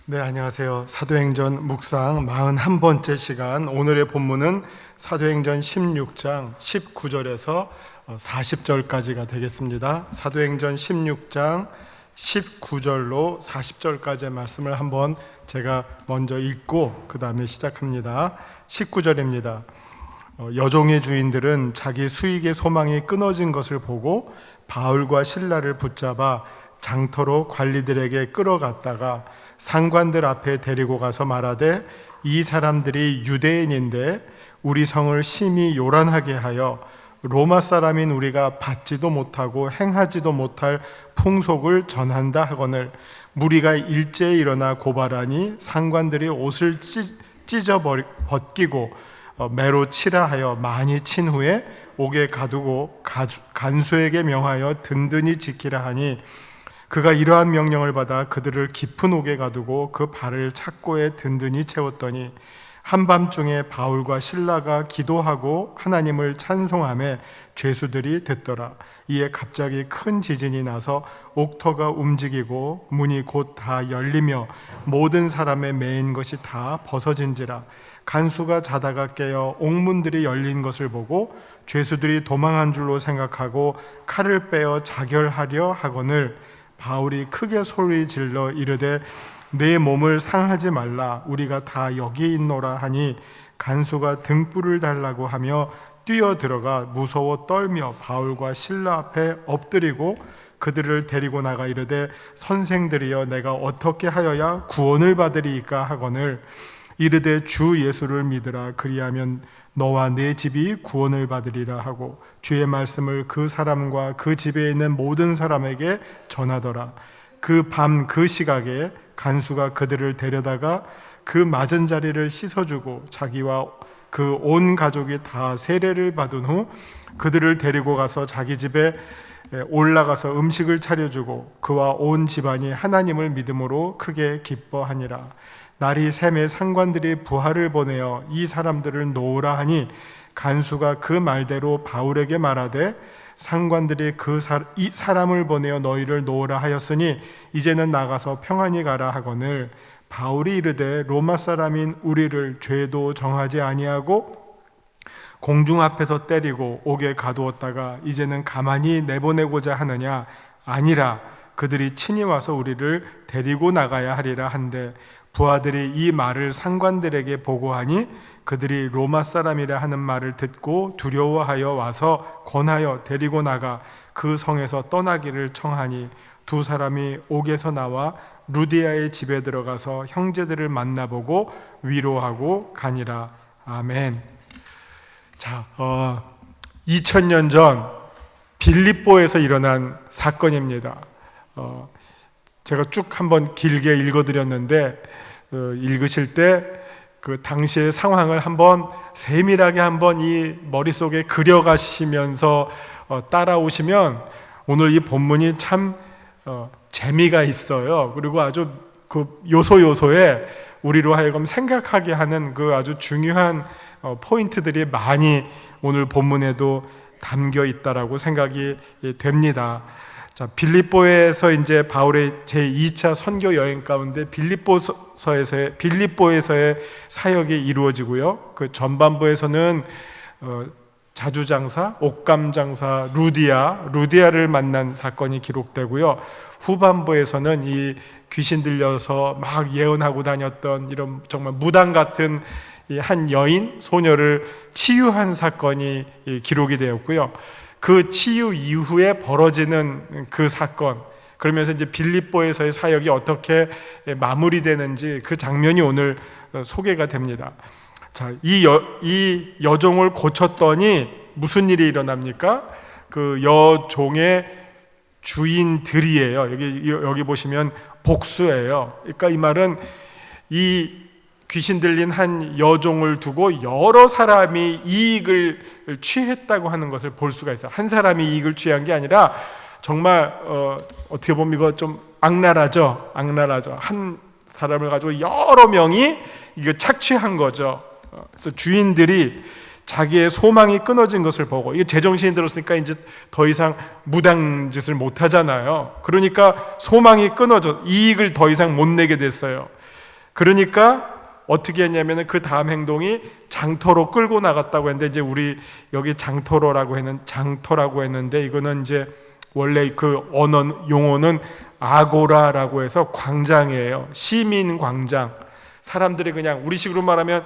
네, 안녕하세요. 사도행전 묵상 41번째 시간, 오늘의 본문은 사도행전 16장 19절에서 40절까지가 되겠습니다. 사도행전 16장 19절로 40절까지의 말씀을 한번 제가 먼저 읽고 그 다음에 시작합니다. 19절입니다. 여종의 주인들은 자기 수익의 소망이 끊어진 것을 보고 바울과 실라를 붙잡아 장터로 관리들에게 끌어갔다가 상관들 앞에 데리고 가서 말하되, 이 사람들이 유대인인데 우리 성을 심히 요란하게 하여 로마 사람인 우리가 받지도 못하고 행하지도 못할 풍속을 전한다 하거늘 무리가 일제히 일어나 고발하니 상관들이 옷을 찢어 벗기고 매로 치라 하여 많이 친 후에 옥에 가두고 간수에게 명하여 든든히 지키라 하니, 그가 이러한 명령을 받아 그들을 깊은 옥에 가두고 그 발을 착고에 든든히 채웠더니, 한밤중에 바울과 실라가 기도하고 하나님을 찬송하며 죄수들이 듣더라. 이에 갑자기 큰 지진이 나서 옥터가 움직이고 문이 곧 다 열리며 모든 사람의 매인 것이 다 벗어진지라. 간수가 자다가 깨어 옥문들이 열린 것을 보고 죄수들이 도망한 줄로 생각하고 칼을 빼어 자결하려 하거늘 바울이 크게 소리 질러 이르되, 내 몸을 상하지 말라, 우리가 다 여기 있노라 하니, 간수가 등불을 달라고 하며 뛰어들어가 무서워 떨며 바울과 실라 앞에 엎드리고 그들을 데리고 나가 이르되, 선생들이여 내가 어떻게 하여야 구원을 받으리이까 하거늘 이르되, 주 예수를 믿으라, 그리하면 너와 내 집이 구원을 받으리라 하고 주의 말씀을 그 사람과 그 집에 있는 모든 사람에게 전하더라. 그 밤 그 시각에 간수가 그들을 데려다가 그 맞은 자리를 씻어주고 자기와 그 온 가족이 다 세례를 받은 후 그들을 데리고 가서 자기 집에 올라가서 음식을 차려주고 그와 온 집안이 하나님을 믿음으로 크게 기뻐하니라. 날이 샘에 상관들이 부하를 보내어 이 사람들을 놓으라 하니, 간수가 그 말대로 바울에게 말하되, 상관들이 이 사람을 보내어 너희를 놓으라 하였으니 이제는 나가서 평안히 가라 하거늘 바울이 이르되, 로마 사람인 우리를 죄도 정하지 아니하고 공중 앞에서 때리고 옥에 가두었다가 이제는 가만히 내보내고자 하느냐? 아니라 그들이 친히 와서 우리를 데리고 나가야 하리라 한데, 부하들이 이 말을 상관들에게 보고하니 그들이 로마 사람이라 하는 말을 듣고 두려워하여 와서 권하여 데리고 나가 그 성에서 떠나기를 청하니, 두 사람이 옥에서 나와 루디아의 집에 들어가서 형제들을 만나보고 위로하고 가니라. 아멘. 자, 2000년 전 빌립보에서 일어난 사건입니다. 제가 쭉 한번 길게 읽어드렸는데, 읽으실 때 그 당시의 상황을 한번 세밀하게 한번 이 머릿속에 그려가시면서 따라오시면 오늘 이 본문이 참 재미가 있어요. 그리고 아주 그 요소요소에 우리로 하여금 생각하게 하는 그 아주 중요한 포인트들이 많이 오늘 본문에도 담겨 있다라고 생각이 됩니다. 자, 빌립보에서 이제 바울의 제2차 선교 여행 가운데 빌립보에서의 사역이 이루어지고요. 그 전반부에서는 자주장사, 옥감장사 루디아를 만난 사건이 기록되고요. 후반부에서는 이 귀신 들려서 막 예언하고 다녔던 이런 정말 무당 같은 한 여인, 소녀를 치유한 사건이 기록이 되었고요. 그 치유 이후에 벌어지는 그 사건, 그러면서 이제 빌립보에서의 사역이 어떻게 마무리되는지 그 장면이 오늘 소개가 됩니다. 자, 이 여종을 고쳤더니 무슨 일이 일어납니까? 그 여종의 주인들이에요. 여기 보시면 복수예요. 그러니까 이 말은 이 귀신 들린 한 여종을 두고 여러 사람이 이익을 취했다고 하는 것을 볼 수가 있어요. 한 사람이 이익을 취한 게 아니라 정말 어떻게 보면 이거 좀 악랄하죠. 한 사람을 가지고 여러 명이 이거 착취한 거죠. 그래서 주인들이 자기의 소망이 끊어진 것을 보고, 이게 제정신이 들었으니까 이제 더 이상 무당짓을 못 하잖아요. 그러니까 소망이 끊어져 이익을 더 이상 못 내게 됐어요. 그러니까 어떻게 했냐면은 그 다음 행동이 장터로 끌고 나갔다고 했는데, 이제 우리 여기 장터라고 했는데 이거는 이제 원래 그 언어 용어는 아고라라고 해서 광장이에요. 시민 광장. 사람들이 그냥 우리식으로 말하면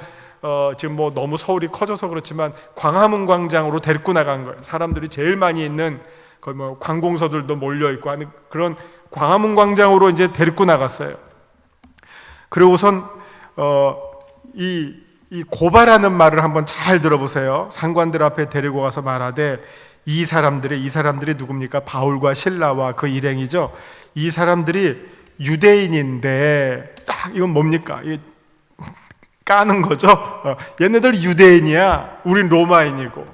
지금 뭐 너무 서울이 커져서 그렇지만 광화문 광장으로 데리고 나간 거예요. 사람들이 제일 많이 있는 거의 뭐 관공서들도 몰려 있고 하는 그런 광화문 광장으로 이제 데리고 나갔어요. 그리고 우선 이 고발하는 말을 한번 잘 들어보세요. 상관들 앞에 데리고 가서 말하되, 이 사람들이 누굽니까? 바울과 실라와 그 일행이죠. 이 사람들이 유대인인데, 딱 이건 뭡니까? 이게 까는 거죠. 얘네들 유대인이야, 우린 로마인이고,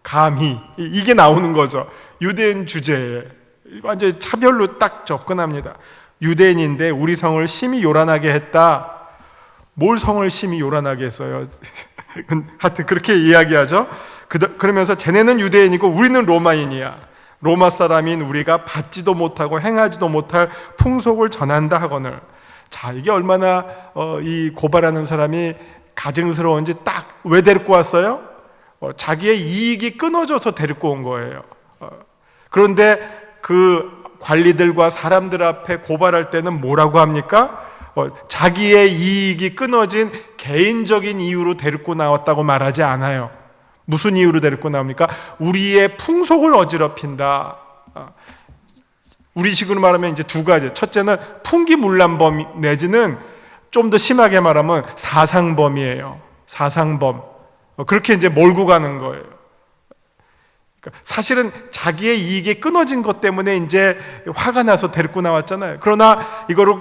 감히 이게 나오는 거죠. 유대인 주제에 완전히 차별로 딱 접근합니다. 유대인인데 우리 성을 심히 요란하게 했다. 뭘 성을 심히 요란하게 했어요? 하여튼 그렇게 이야기하죠. 그러면서 쟤네는 유대인이고 우리는 로마인이야. 로마 사람인 우리가 받지도 못하고 행하지도 못할 풍속을 전한다 하거늘. 자, 이게 얼마나 이 고발하는 사람이 가증스러운지. 딱 왜 데리고 왔어요? 자기의 이익이 끊어져서 데리고 온 거예요. 그런데 그 관리들과 사람들 앞에 고발할 때는 뭐라고 합니까? 자기의 이익이 끊어진 개인적인 이유로 데리고 나왔다고 말하지 않아요. 무슨 이유로 데리고 나옵니까? 우리의 풍속을 어지럽힌다. 우리식으로 말하면 이제 두 가지. 첫째는 풍기문란범 내지는 좀 더 심하게 말하면 사상범이에요. 사상범. 그렇게 이제 몰고 가는 거예요. 그러니까 사실은 자기의 이익이 끊어진 것 때문에 이제 화가 나서 데리고 나왔잖아요. 그러나 이거를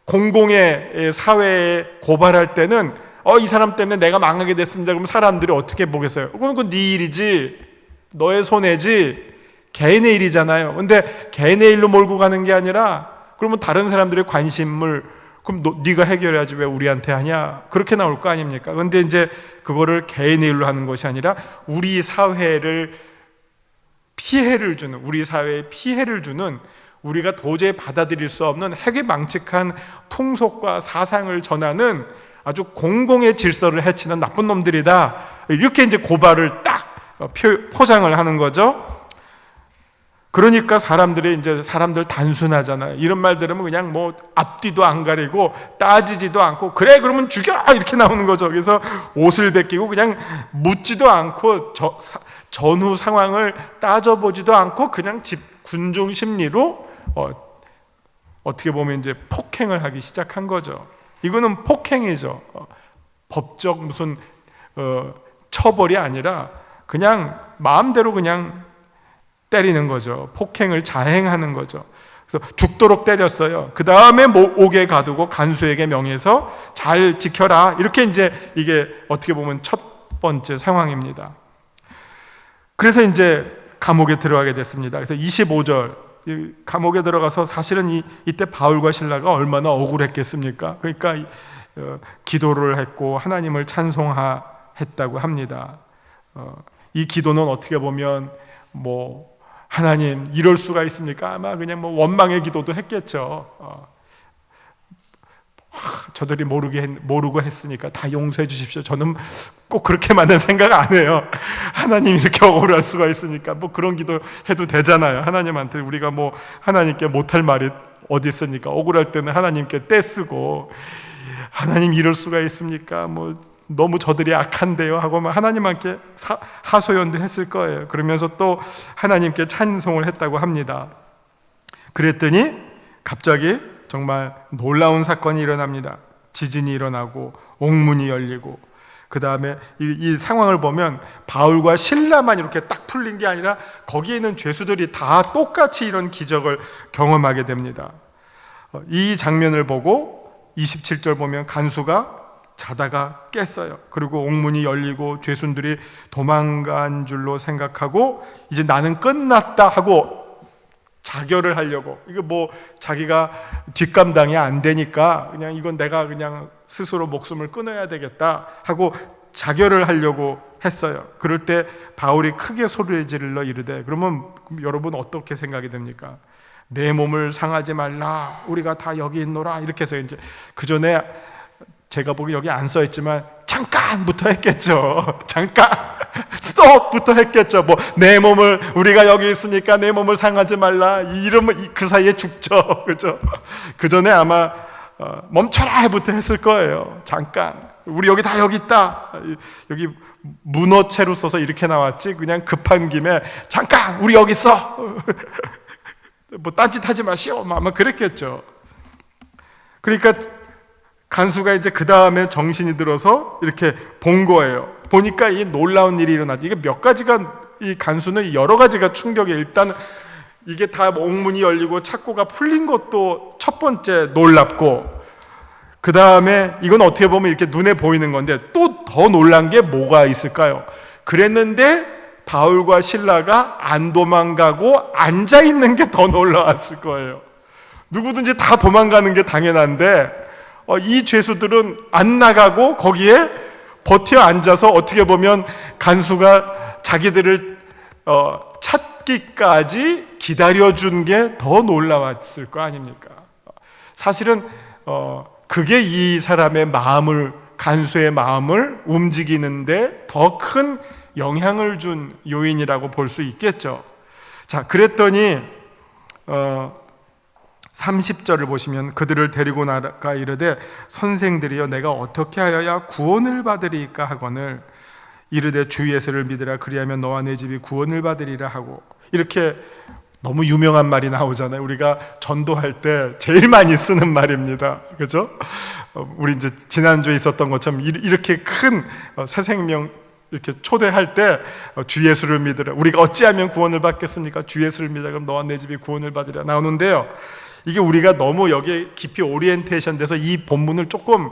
공공의 사회에 고발할 때는 이 사람 때문에 내가 망하게 됐습니다. 그러면 사람들이 어떻게 보겠어요? 그건 네 일이지, 너의 손해지, 개인의 일이잖아요. 근데 개인의 일로 몰고 가는 게 아니라, 그러면 다른 사람들의 관심을 그럼 네가 해결해야지 왜 우리한테 하냐, 그렇게 나올 거 아닙니까? 근데 이제 그거를 개인의 일로 하는 것이 아니라 우리 사회를 피해를 주는, 우리 사회에 피해를 주는, 우리가 도저히 받아들일 수 없는 해괴망측한 풍속과 사상을 전하는 아주 공공의 질서를 해치는 나쁜 놈들이다. 이렇게 이제 고발을 딱 포장을 하는 거죠. 그러니까 사람들 단순하잖아요. 이런 말 들으면 그냥 뭐 앞뒤도 안 가리고 따지지도 않고, 그래 그러면 죽여, 이렇게 나오는 거죠. 그래서 옷을 벗기고 그냥 묻지도 않고 전후 상황을 따져보지도 않고 그냥 군중 심리로 어떻게 보면 이제 폭행을 하기 시작한 거죠. 이거는 폭행이죠. 법적 무슨 처벌이 아니라 그냥 마음대로 그냥 때리는 거죠. 폭행을 자행하는 거죠. 그래서 죽도록 때렸어요. 그 다음에 옥에 가두고 간수에게 명해서 잘 지켜라. 이렇게 이제 이게 어떻게 보면 첫 번째 상황입니다. 그래서 이제 감옥에 들어가게 됐습니다. 그래서 25절, 감옥에 들어가서 사실은 이때 바울과 실라가 얼마나 억울했겠습니까? 그러니까 기도를 했고 하나님을 찬송했다고 합니다. 이 기도는 어떻게 보면 뭐 하나님 이럴 수가 있습니까? 아마 그냥 뭐 원망의 기도도 했겠죠. 저들이 모르고 했으니까 다 용서해 주십시오. 저는 꼭 그렇게만은 생각 안 해요. 하나님 이렇게 억울할 수가 있으니까 뭐 그런 기도 해도 되잖아요. 하나님한테 우리가 뭐 하나님께 못할 말이 어디 있습니까? 억울할 때는 하나님께 떼쓰고, 하나님 이럴 수가 있습니까? 뭐 너무 저들이 악한데요 하고 하나님께 하소연도 했을 거예요. 그러면서 또 하나님께 찬송을 했다고 합니다. 그랬더니 갑자기 정말 놀라운 사건이 일어납니다. 지진이 일어나고 옥문이 열리고, 그 다음에 이 상황을 보면 바울과 실라만 이렇게 딱 풀린 게 아니라 거기에 있는 죄수들이 다 똑같이 이런 기적을 경험하게 됩니다. 이 장면을 보고 27절 보면 간수가 자다가 깼어요. 그리고 옥문이 열리고 죄수들이 도망간 줄로 생각하고 이제 나는 끝났다 하고 자결을 하려고, 이거 뭐 자기가 뒷감당이 안 되니까 그냥 이건 내가 그냥 스스로 목숨을 끊어야 되겠다 하고 자결을 하려고 했어요. 그럴 때 바울이 크게 소리를 질러 이르되, 그러면 여러분 어떻게 생각이 됩니까? 내 몸을 상하지 말라, 우리가 다 여기 있노라, 이렇게 해서 이제 그 전에 제가 보기 여기 안 써 있지만 잠깐부터 했겠죠. 잠깐 스톱부터 했겠죠. 뭐 내 몸을, 우리가 여기 있으니까 내 몸을 상하지 말라, 이러면 그 사이에 죽죠. 그죠? 그 전에 아마 멈춰라부터 했을 거예요. 잠깐, 우리 여기 다 여기 있다. 여기 문어체로 써서 이렇게 나왔지, 그냥 급한 김에 잠깐 우리 여기 있어. 뭐 딴짓하지 마시오, 아마 그랬겠죠. 그러니까 간수가 이제 그 다음에 정신이 들어서 이렇게 본 거예요. 보니까 이 놀라운 일이 일어나지. 이게 몇 가지가, 이 간수는 여러 가지가 충격이에요. 일단 이게 다 옥문이 열리고 착고가 풀린 것도 첫 번째 놀랍고, 그 다음에 이건 어떻게 보면 이렇게 눈에 보이는 건데 또 더 놀란 게 뭐가 있을까요? 그랬는데 바울과 실라가 안 도망가고 앉아 있는 게 더 놀라웠을 거예요. 누구든지 다 도망가는 게 당연한데 이 죄수들은 안 나가고 거기에 버텨 앉아서 어떻게 보면 간수가 자기들을 찾기까지 기다려준 게 더 놀라웠을 거 아닙니까? 사실은 그게 이 사람의 마음을, 간수의 마음을 움직이는데 더 큰 영향을 준 요인이라고 볼 수 있겠죠. 자, 그랬더니 30절을 보시면 그들을 데리고 나가 이르되 선생들이여 내가 어떻게 하여야 구원을 받으리까 하거늘 이르되 주 예수를 믿으라 그리하면 너와 내 집이 구원을 받으리라 하고, 이렇게 너무 유명한 말이 나오잖아요. 우리가 전도할 때 제일 많이 쓰는 말입니다. 그죠? 우리 이제 지난주에 있었던 것처럼 이렇게 큰 새 생명 이렇게 초대할 때 주 예수를 믿으라, 우리가 어찌하면 구원을 받겠습니까? 주 예수를 믿으라 그럼 너와 내 집이 구원을 받으리라 나오는데요. 이게 우리가 너무 여기에 깊이 오리엔테이션 돼서 이 본문을 조금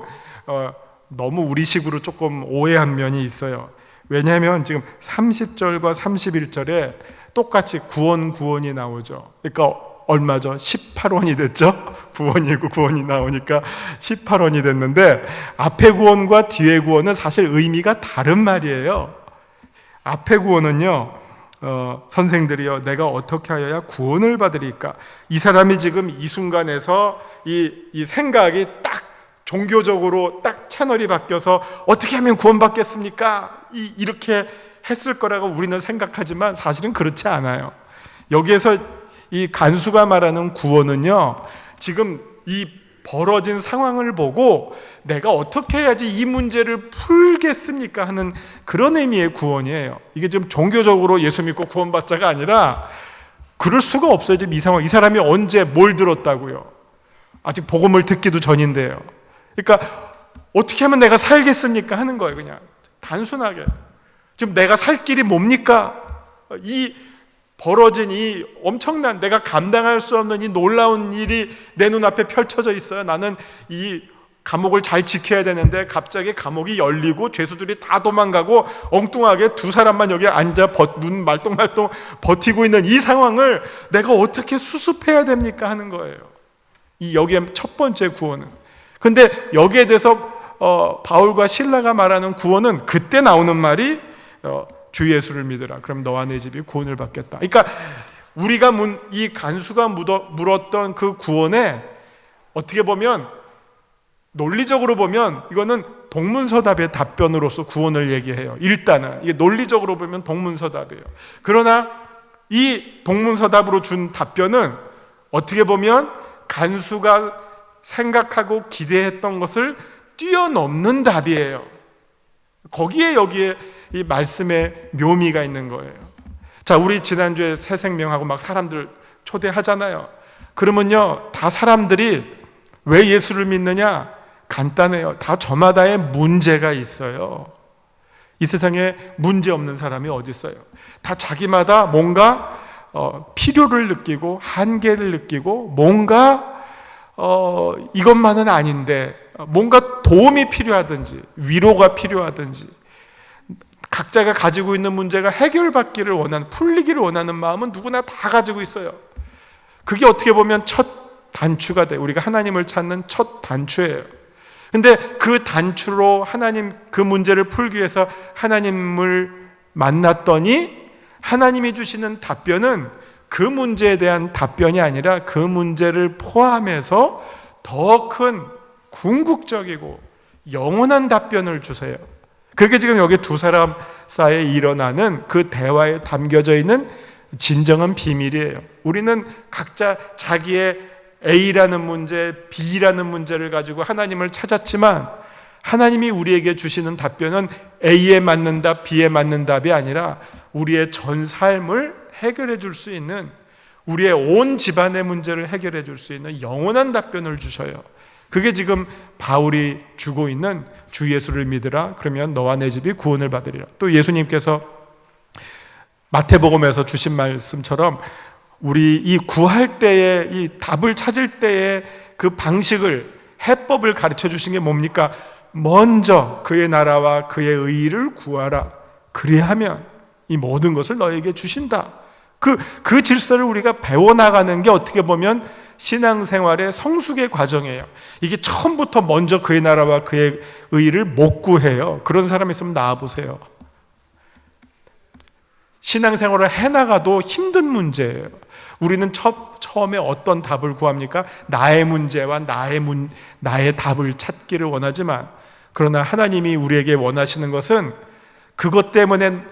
너무 우리식으로 조금 오해한 면이 있어요. 왜냐하면 지금 30절과 31절에 똑같이 구원이 나오죠. 그러니까 얼마죠? 18원이 됐죠? 구원이고 구원이 나오니까 18원이 됐는데, 앞에 구원과 뒤에 구원은 사실 의미가 다른 말이에요. 앞에 구원은요, 선생들이여 내가 어떻게 하여야 구원을 받으리까? 이 사람이 지금 이 순간에서 이 생각이 딱 종교적으로 딱 채널이 바뀌어서 어떻게 하면 구원받겠습니까? 이렇게 했을 거라고 우리는 생각하지만 사실은 그렇지 않아요. 여기에서 이 간수가 말하는 구원은요, 지금 이 벌어진 상황을 보고 내가 어떻게 해야지 이 문제를 풀겠습니까 하는 그런 의미의 구원이에요. 이게 좀 종교적으로 예수 믿고 구원받자가 아니라 그럴 수가 없어요. 지금 이 상황, 이 사람이 언제 뭘 들었다고요? 아직 복음을 듣기도 전인데요. 그러니까 어떻게 하면 내가 살겠습니까 하는 거예요. 그냥 단순하게 지금 내가 살 길이 뭡니까? 이 벌어진 이 엄청난, 내가 감당할 수 없는 이 놀라운 일이 내 눈앞에 펼쳐져 있어요. 나는 이 감옥을 잘 지켜야 되는데 갑자기 감옥이 열리고 죄수들이 다 도망가고 엉뚱하게 두 사람만 여기 앉아 눈 말똥말똥 버티고 있는 이 상황을 내가 어떻게 수습해야 됩니까 하는 거예요. 이 여기에 첫 번째 구원은. 근데 여기에 대해서 바울과 실라가 말하는 구원은 그때 나오는 말이 주 예수를 믿으라 그럼 너와 내 집이 구원을 받겠다. 그러니까 우리가 이 간수가 물었던 그 구원에 어떻게 보면 논리적으로 보면 이거는 동문서답의 답변으로서 구원을 얘기해요. 일단은 이게 논리적으로 보면 동문서답이에요. 그러나 이 동문서답으로 준 답변은 어떻게 보면 간수가 생각하고 기대했던 것을 뛰어넘는 답이에요. 거기에 여기에 이 말씀의 묘미가 있는 거예요. 자, 우리 지난주에 새 생명하고 막 사람들 초대하잖아요. 그러면요, 다 사람들이 왜 예수를 믿느냐? 간단해요. 다 저마다의 문제가 있어요. 이 세상에 문제 없는 사람이 어디 있어요? 다 자기마다 뭔가 필요를 느끼고 한계를 느끼고 뭔가 이것만은 아닌데 뭔가 도움이 필요하든지 위로가 필요하든지 각자가 가지고 있는 문제가 해결받기를 원하는, 풀리기를 원하는 마음은 누구나 다 가지고 있어요. 그게 어떻게 보면 첫 단추가 돼요. 우리가 하나님을 찾는 첫 단추예요. 근데 그 단추로 하나님 그 문제를 풀기 위해서 하나님을 만났더니 하나님이 주시는 답변은 그 문제에 대한 답변이 아니라 그 문제를 포함해서 더 큰 궁극적이고 영원한 답변을 주세요. 그게 지금 여기 두 사람 사이에 일어나는 그 대화에 담겨져 있는 진정한 비밀이에요. 우리는 각자 자기의 A라는 문제, B라는 문제를 가지고 하나님을 찾았지만 하나님이 우리에게 주시는 답변은 A에 맞는 답, B에 맞는 답이 아니라 우리의 전 삶을 해결해 줄 수 있는, 우리의 온 집안의 문제를 해결해 줄 수 있는 영원한 답변을 주셔요. 그게 지금 바울이 주고 있는 주 예수를 믿으라 그러면 너와 내 집이 구원을 받으리라. 또 예수님께서 마태복음에서 주신 말씀처럼 우리 이 구할 때에 이 답을 찾을 때의 그 방식을, 해법을 가르쳐 주신 게 뭡니까? 먼저 그의 나라와 그의 의의를 구하라. 그리하면 이 모든 것을 너에게 주신다. 그 질서를 우리가 배워나가는 게 어떻게 보면 신앙생활의 성숙의 과정이에요. 이게 처음부터 먼저 그의 나라와 그의 의의를 못 구해요. 그런 사람 있으면 나와보세요. 신앙생활을 해나가도 힘든 문제예요. 우리는 처음에 어떤 답을 구합니까? 나의 문제와 나의 답을 찾기를 원하지만, 그러나 하나님이 우리에게 원하시는 것은 그것 때문에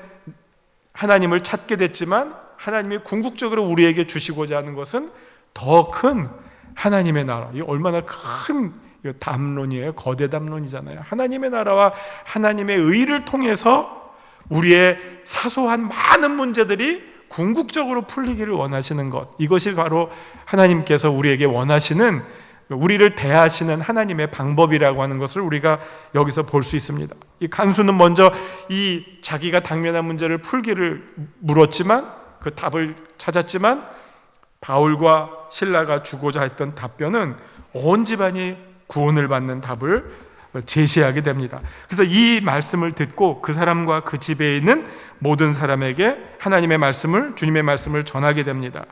하나님을 찾게 됐지만 하나님이 궁극적으로 우리에게 주시고자 하는 것은 더 큰 하나님의 나라. 이 얼마나 큰 담론이에요. 거대 담론이잖아요. 하나님의 나라와 하나님의 의를 통해서 우리의 사소한 많은 문제들이 궁극적으로 풀리기를 원하시는 것, 이것이 바로 하나님께서 우리에게 원하시는, 우리를 대하시는 하나님의 방법이라고 하는 것을 우리가 여기서 볼 수 있습니다. 이 간수는 먼저 이 자기가 당면한 문제를 풀기를 물었지만, 그 답을 찾았지만 바울과 실라가 주고자 했던 답변은 온 집안이 구원을 받는 답을 제시하게 됩니다. 그래서 이 말씀을 듣고 그 사람과 그 집에 있는 모든 사람에게 하나님의 말씀을, 주님의 말씀을 전하게 됩니다.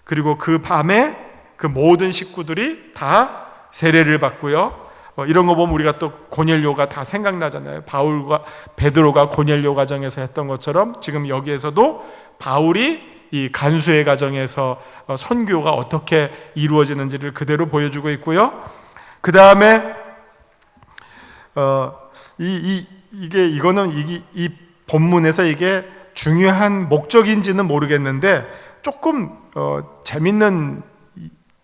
그리고 그 밤에 그 모든 식구들이 다 세례를 받고요. 이런 거 보면 우리가 또 고넬료가 다 생각나잖아요. 바울과 베드로가 고넬료 가정에서 했던 것처럼 지금 여기에서도 바울이 이 간수의 가정에서 선교가 어떻게 이루어지는지를 그대로 보여주고 있고요. 그 다음에 이 본문에서 이게 중요한 목적인지는 모르겠는데 조금 재밌는,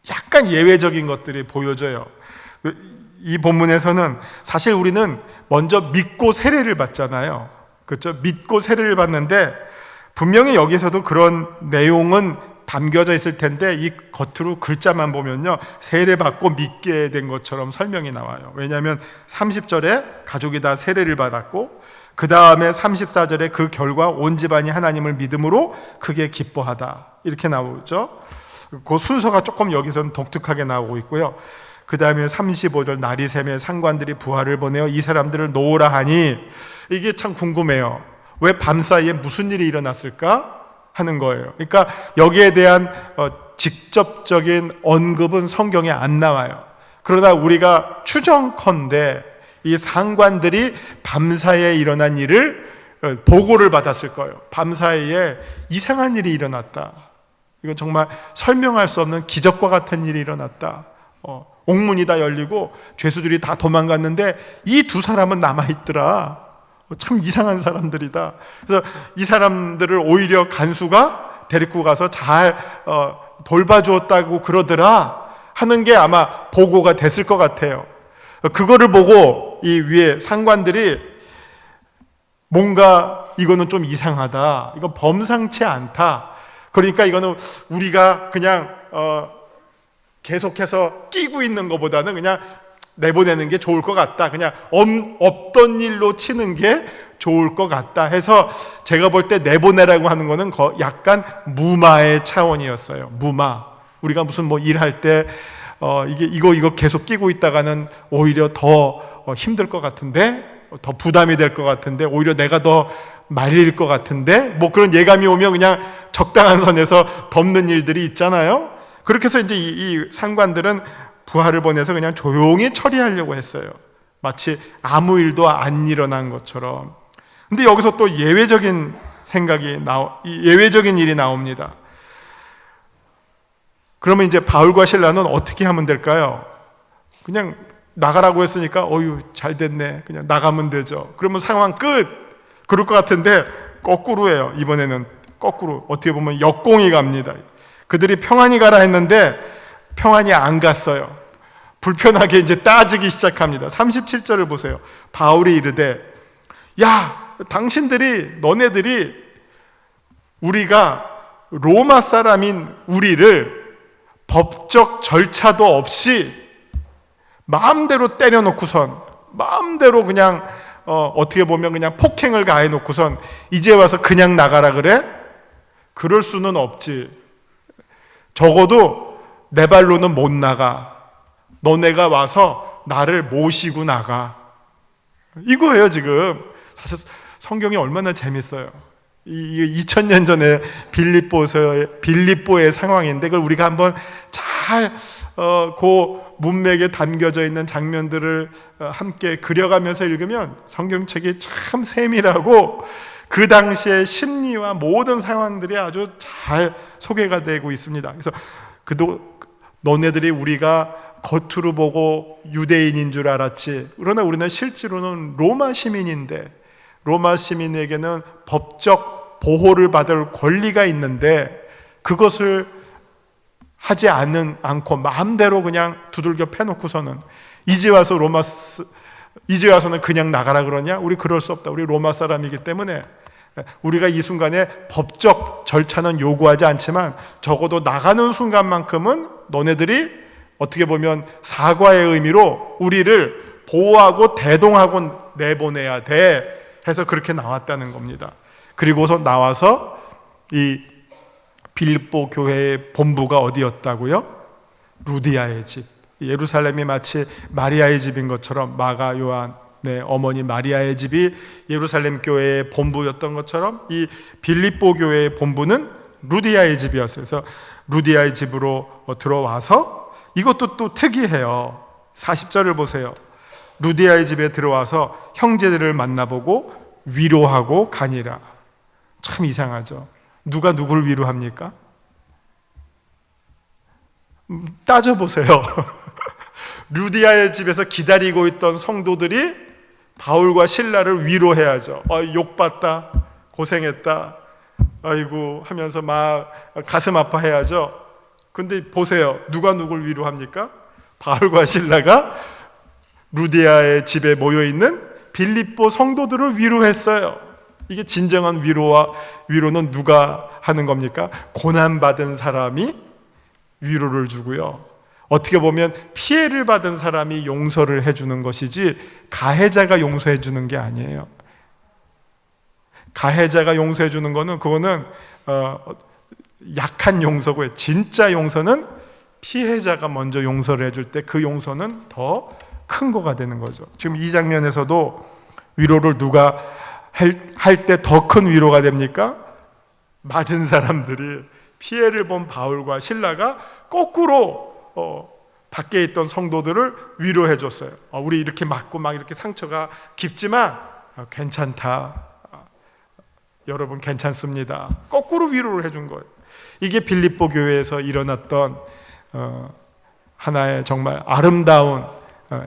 약간 예외적인 것들이 보여져요. 이 본문에서는 사실 우리는 먼저 믿고 세례를 받잖아요. 그렇죠? 믿고 세례를 받는데 분명히 여기서도 그런 내용은 담겨져 있을 텐데 이 겉으로 글자만 보면요, 세례받고 믿게 된 것처럼 설명이 나와요. 왜냐하면 30절에 가족이 다 세례를 받았고 그 다음에 34절에 그 결과 온 집안이 하나님을 믿음으로 크게 기뻐하다, 이렇게 나오죠. 그 순서가 조금 여기서는 독특하게 나오고 있고요. 그 다음에 35절 날이 새매 상관들이 부하를 보내어 이 사람들을 놓으라 하니, 이게 참 궁금해요. 왜 밤사이에 무슨 일이 일어났을까 하는 거예요. 그러니까 여기에 대한 직접적인 언급은 성경에 안 나와요. 그러나 우리가 추정컨대 이 상관들이 밤사이에 일어난 일을 보고를 받았을 거예요. 밤사이에 이상한 일이 일어났다. 이건 정말 설명할 수 없는 기적과 같은 일이 일어났다. 옥문이 다 열리고 죄수들이 다 도망갔는데 이 두 사람은 남아있더라. 참 이상한 사람들이다. 그래서 이 사람들을 오히려 간수가 데리고 가서 잘 돌봐주었다고 그러더라 하는 게 아마 보고가 됐을 것 같아요. 그거를 보고 이 위에 상관들이 뭔가 이거는 좀 이상하다, 이건 범상치 않다, 그러니까 이거는 우리가 그냥 계속해서 끼고 있는 것보다는 그냥 내보내는 게 좋을 것 같다, 그냥 없던 일로 치는 게 좋을 것 같다 해서 제가 볼 때 내보내라고 하는 거는 약간 무마의 차원이었어요. 무마. 우리가 무슨 뭐 일할 때 이거 계속 끼고 있다가는 오히려 더 힘들 것 같은데, 더 부담이 될 것 같은데, 오히려 내가 더 말릴 것 같은데, 뭐 그런 예감이 오면 그냥 적당한 선에서 덮는 일들이 있잖아요. 그렇게 해서 이제 이 상관들은 부하를 보내서 그냥 조용히 처리하려고 했어요. 마치 아무 일도 안 일어난 것처럼. 근데 여기서 또 예외적인 일이 나옵니다. 그러면 이제 바울과 실라는 어떻게 하면 될까요? 그냥 나가라고 했으니까 어휴 잘 됐네, 그냥 나가면 되죠. 그러면 상황 끝. 그럴 것 같은데 거꾸로예요. 이번에는 거꾸로, 어떻게 보면 역공이 갑니다. 그들이 평안히 가라 했는데 평안히 안 갔어요. 불편하게 이제 따지기 시작합니다. 37절을 보세요. 바울이 이르되, 야, 너네들이 우리가 로마 사람인 우리를 법적 절차도 없이 마음대로 때려놓고선, 마음대로 그냥 어떻게 보면 그냥 폭행을 가해놓고선 이제 와서 그냥 나가라 그래? 그럴 수는 없지. 적어도 내 발로는 못 나가. 너네가 와서 나를 모시고 나가. 이거예요. 지금 사실 성경이 얼마나 재밌어요. 이 2000년 전에 빌립보의 상황인데, 그걸 우리가 한번 잘 그 문맥에 담겨져 있는 장면들을 함께 그려가면서 읽으면 성경책이 참 세밀하고 그 당시의 심리와 모든 상황들이 아주 잘 소개가 되고 있습니다. 그래서 너네들이 우리가 겉으로 보고 유대인인 줄 알았지, 그러나 우리는 실제로는 로마 시민인데, 로마 시민에게는 법적 보호를 받을 권리가 있는데 그것을 하지 않고 마음대로 그냥 두들겨 패놓고서는 이제 와서는 그냥 나가라 그러냐? 우리 그럴 수 없다. 우리 로마 사람이기 때문에 우리가 이 순간에 법적 절차는 요구하지 않지만 적어도 나가는 순간만큼은 너네들이 어떻게 보면 사과의 의미로 우리를 보호하고 대동하고 내보내야 돼 해서 그렇게 나왔다는 겁니다. 그리고서 나와서 이 빌립보 교회의 본부가 어디였다고요? 루디아의 집. 예루살렘이 마치 마리아의 집인 것처럼, 마가 요한의 어머니 마리아의 집이 예루살렘 교회의 본부였던 것처럼 이 빌립보 교회의 본부는 루디아의 집이었어요. 그래서 루디아의 집으로 들어와서, 이것도 또 특이해요. 40절을 보세요. 루디아의 집에 들어와서 형제들을 만나보고 위로하고 가니라. 참 이상하죠. 누가 누굴 위로합니까? 따져보세요. 루디아의 집에서 기다리고 있던 성도들이 바울과 실라를 위로해야죠. 욕받다, 고생했다, 아이고 하면서 막 가슴 아파해야죠. 근데 보세요. 누가 누굴 위로합니까? 바울과 실라가 루디아의 집에 모여있는 빌립보 성도들을 위로했어요. 이게 진정한 위로는 누가 하는 겁니까? 고난받은 사람이 위로를 주고요, 어떻게 보면 피해를 받은 사람이 용서를 해주는 것이지 가해자가 용서해 주는 게 아니에요. 가해자가 용서해 주는 거는 그거는 약한 용서고요. 진짜 용서는 피해자가 먼저 용서를 해줄 때 그 용서는 더 큰 거가 되는 거죠. 지금 이 장면에서도 위로를 누가 할 때 더 큰 위로가 됩니까? 맞은 사람들이, 피해를 본 바울과 실라가 거꾸로 밖에 있던 성도들을 위로해 줬어요. 우리 이렇게 맞고 막 이렇게 상처가 깊지만 괜찮다, 여러분 괜찮습니다. 거꾸로 위로를 해준 거예요. 이게 빌립보 교회에서 일어났던 하나의 정말 아름다운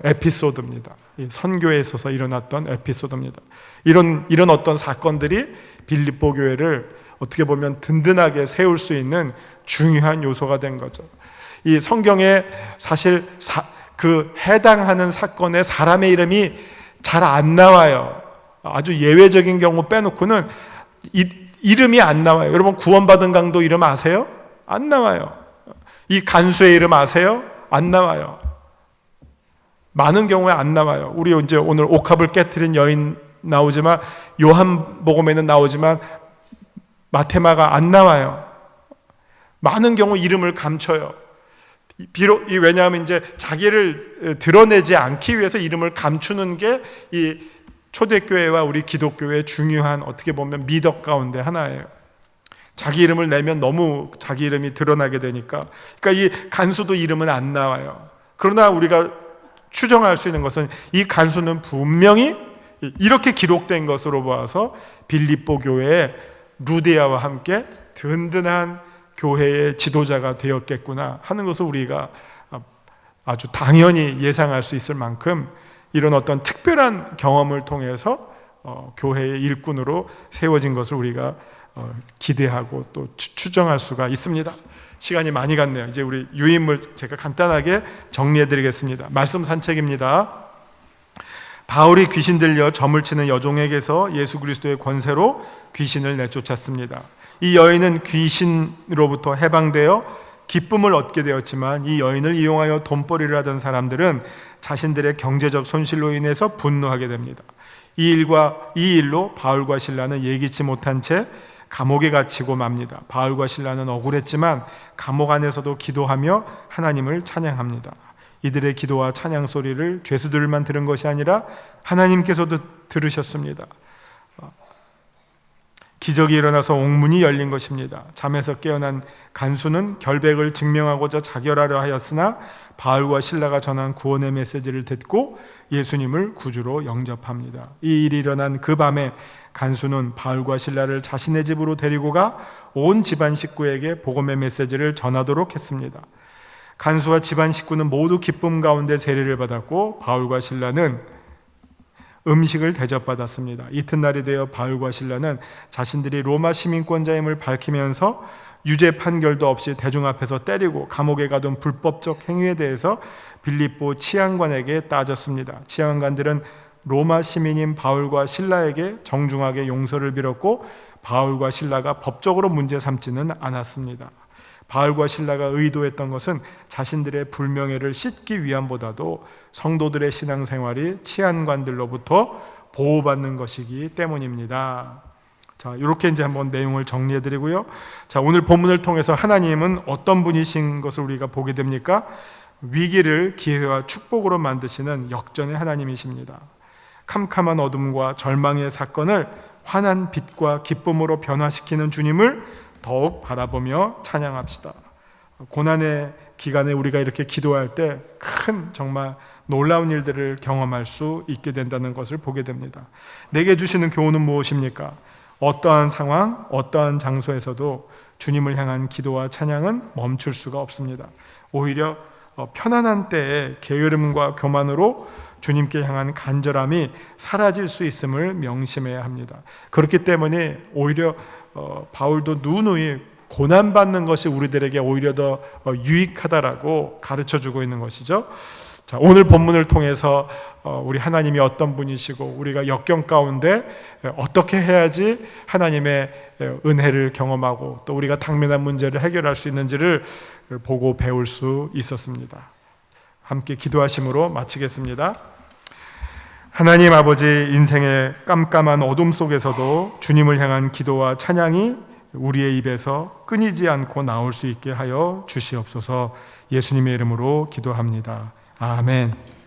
에피소드입니다. 선교에 있어서 일어났던 에피소드입니다. 이런 어떤 사건들이 빌립보 교회를 어떻게 보면 든든하게 세울 수 있는 중요한 요소가 된 거죠. 이 성경에 사실 그 해당하는 사건의 사람의 이름이 잘 안 나와요. 아주 예외적인 경우 빼놓고는 이름이 안 나와요. 여러분 구원받은 강도 이름 아세요? 안 나와요. 이 간수의 이름 아세요? 안 나와요. 많은 경우에 안 나와요. 우리 이제 오늘 옥합을 깨트린 여인 나오지만, 요한복음에는 나오지만 마테마가 안 나와요. 많은 경우 이름을 감춰요. 비록 왜냐하면 이제 자기를 드러내지 않기 위해서 이름을 감추는 게 이 초대교회와 우리 기독교회의 중요한 어떻게 보면 미덕 가운데 하나예요. 자기 이름을 내면 너무 자기 이름이 드러나게 되니까. 그러니까 이 간수도 이름은 안 나와요. 그러나 우리가 추정할 수 있는 것은 이 간수는 분명히 이렇게 기록된 것으로 보아서 빌립보 교회의 루디아와 함께 든든한 교회의 지도자가 되었겠구나 하는 것을 우리가 아주 당연히 예상할 수 있을 만큼 이런 어떤 특별한 경험을 통해서 교회의 일꾼으로 세워진 것을 우리가 기대하고 또 추정할 수가 있습니다. 시간이 많이 갔네요. 이제 우리 유인물 제가 간단하게 정리해 드리겠습니다. 말씀 산책입니다. 바울이 귀신 들려 점을 치는 여종에게서 예수 그리스도의 권세로 귀신을 내쫓았습니다. 이 여인은 귀신으로부터 해방되어 기쁨을 얻게 되었지만 이 여인을 이용하여 돈벌이를 하던 사람들은 자신들의 경제적 손실로 인해서 분노하게 됩니다. 이 일로 바울과 실라는 예기치 못한 채 감옥에 갇히고 맙니다. 바울과 실라는 억울했지만 감옥 안에서도 기도하며 하나님을 찬양합니다. 이들의 기도와 찬양 소리를 죄수들만 들은 것이 아니라 하나님께서도 들으셨습니다. 기적이 일어나서 옥문이 열린 것입니다. 잠에서 깨어난 간수는 결백을 증명하고자 자결하려 하였으나 바울과 실라가 전한 구원의 메시지를 듣고 예수님을 구주로 영접합니다. 이 일이 일어난 그 밤에 간수는 바울과 실라를 자신의 집으로 데리고 가 온 집안 식구에게 복음의 메시지를 전하도록 했습니다. 간수와 집안 식구는 모두 기쁨 가운데 세례를 받았고 바울과 실라는 음식을 대접받았습니다. 이튿날이 되어 바울과 실라는 자신들이 로마 시민권자임을 밝히면서 유죄 판결도 없이 대중 앞에서 때리고 감옥에 가둔 불법적 행위에 대해서 빌립보 치안관에게 따졌습니다. 치안관들은 로마 시민인 바울과 실라에게 정중하게 용서를 빌었고 바울과 실라가 법적으로 문제 삼지는 않았습니다. 바울과 실라가 의도했던 것은 자신들의 불명예를 씻기 위함보다도 성도들의 신앙생활이 치안관들로부터 보호받는 것이기 때문입니다. 자, 이렇게 이제 한번 내용을 정리해 드리고요. 자, 오늘 본문을 통해서 하나님은 어떤 분이신 것을 우리가 보게 됩니까? 위기를 기회와 축복으로 만드시는 역전의 하나님이십니다. 캄캄한 어둠과 절망의 사건을 환한 빛과 기쁨으로 변화시키는 주님을 더욱 바라보며 찬양합시다. 고난의 기간에 우리가 이렇게 기도할 때 큰 정말 놀라운 일들을 경험할 수 있게 된다는 것을 보게 됩니다. 내게 주시는 교훈은 무엇입니까? 어떠한 상황, 어떠한 장소에서도 주님을 향한 기도와 찬양은 멈출 수가 없습니다. 오히려 편안한 때에 게으름과 교만으로 주님께 향한 간절함이 사라질 수 있음을 명심해야 합니다. 그렇기 때문에 오히려 바울도 누누이 고난받는 것이 우리들에게 오히려 더 유익하다라고 가르쳐주고 있는 것이죠. 자, 오늘 본문을 통해서 우리 하나님이 어떤 분이시고 우리가 역경 가운데 어떻게 해야지 하나님의 은혜를 경험하고 또 우리가 당면한 문제를 해결할 수 있는지를 보고 배울 수 있었습니다. 함께 기도하심으로 마치겠습니다. 하나님 아버지, 인생의 깜깜한 어둠 속에서도 주님을 향한 기도와 찬양이 우리의 입에서 끊이지 않고 나올 수 있게 하여 주시옵소서. 예수님의 이름으로 기도합니다. 아멘.